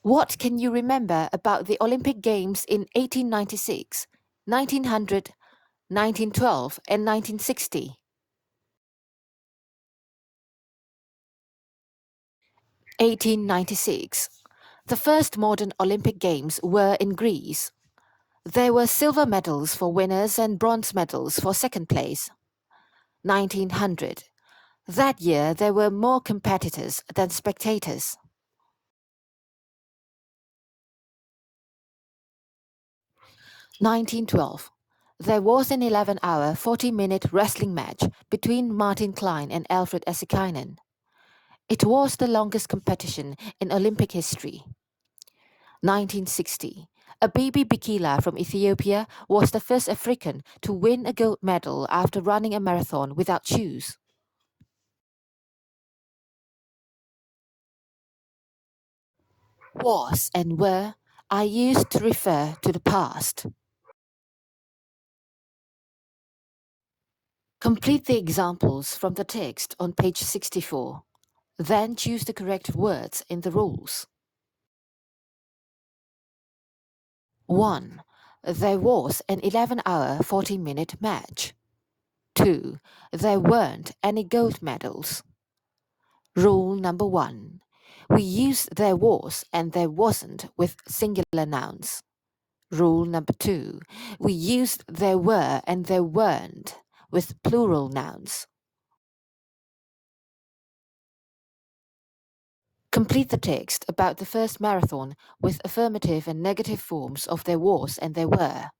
What can you remember about the Olympic Games in 1896, 1900, 1912, and 1960? 1896. The first modern Olympic Games were in Greece. There were silver medals for winners and bronze medals for second place. 1900. That year there were more competitors than spectators. 1912. There was an 11-hour, 40-minute wrestling match between Martin Klein and Alfred Essekainen. It was the longest competition in Olympic history. 1960. A baby Bikila from Ethiopia was the first African to win a gold medal after running a marathon without shoes. 'Was' and 'were' are used to refer to the past. Complete the examples from the text on page 64. Then choose the correct words in the rules. 1. There was an 11-hour, 40-minute match. 2. There weren't any gold medals. Rule number 1. We use there was and there wasn't with singular nouns. Rule number 2. We used there were and there weren't with plural nouns. Complete the text about the first marathon with affirmative and negative forms of there was and there were.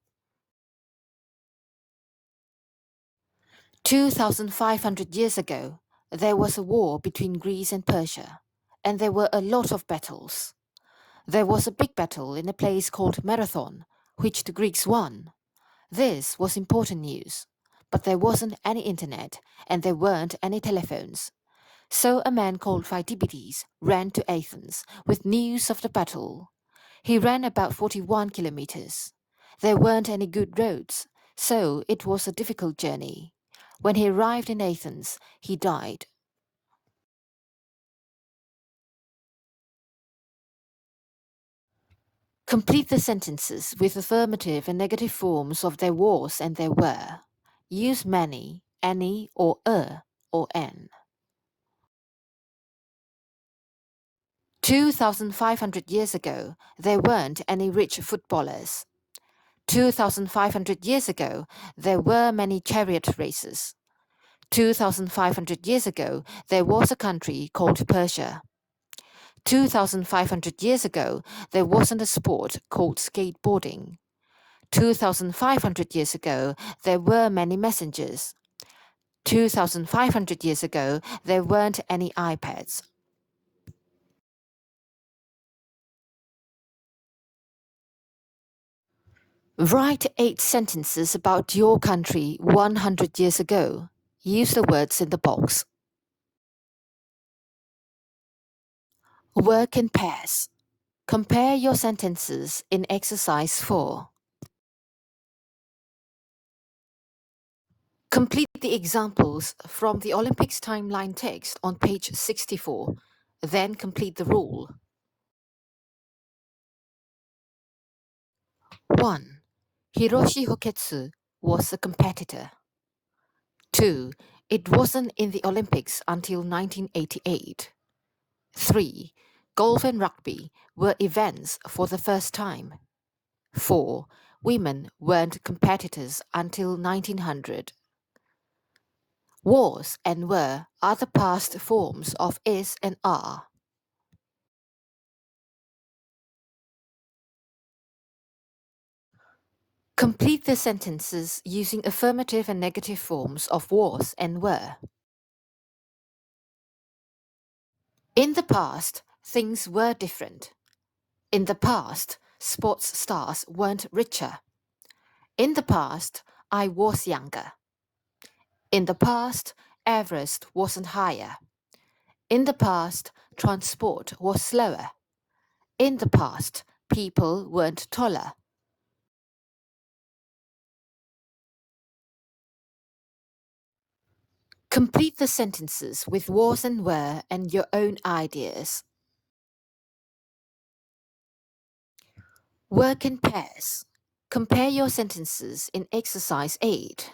2,500 years ago, there was a war between Greece and Persia, and there were a lot of battles. There was a big battle in a place called Marathon, which the Greeks won. This was important news, but there wasn't any internet and there weren't any telephones. So a man called Pheidippides ran to Athens with news of the battle. He ran about 41 kilometers. There weren't any good roads, so it was a difficult journey. When he arrived in Athens, he died. Complete the sentences with affirmative and negative forms of there was and there were. Use many, any, or a, or an. 2,500 years ago, there weren't any rich footballers. 2,500 years ago, there were many chariot races. 2,500 years ago, there was a country called Persia. 2,500 years ago, there wasn't a sport called skateboarding. 2,500 years ago, there were many messengers. 2,500 years ago, there weren't any iPads. Write 8 sentences about your country 100 years ago. Use the words in the box. Work in pairs. Compare your sentences in exercise 4. Complete the examples from the Olympics timeline text on page 64. Then complete the rule. 1. Hiroshi Hoketsu was a competitor. 2. It wasn't in the Olympics until 1988. 3. Golf and rugby were events for the first time. 4. Women weren't competitors until 1900. Was and were are the past forms of is and are. Complete the sentences using affirmative and negative forms of was and were. In the past, things were different. In the past, sports stars weren't richer. In the past, I was younger. In the past, Everest wasn't higher. In the past, transport was slower. In the past, people weren't taller. Complete the sentences with was and were and your own ideas. Work in pairs. Compare your sentences in exercise 8.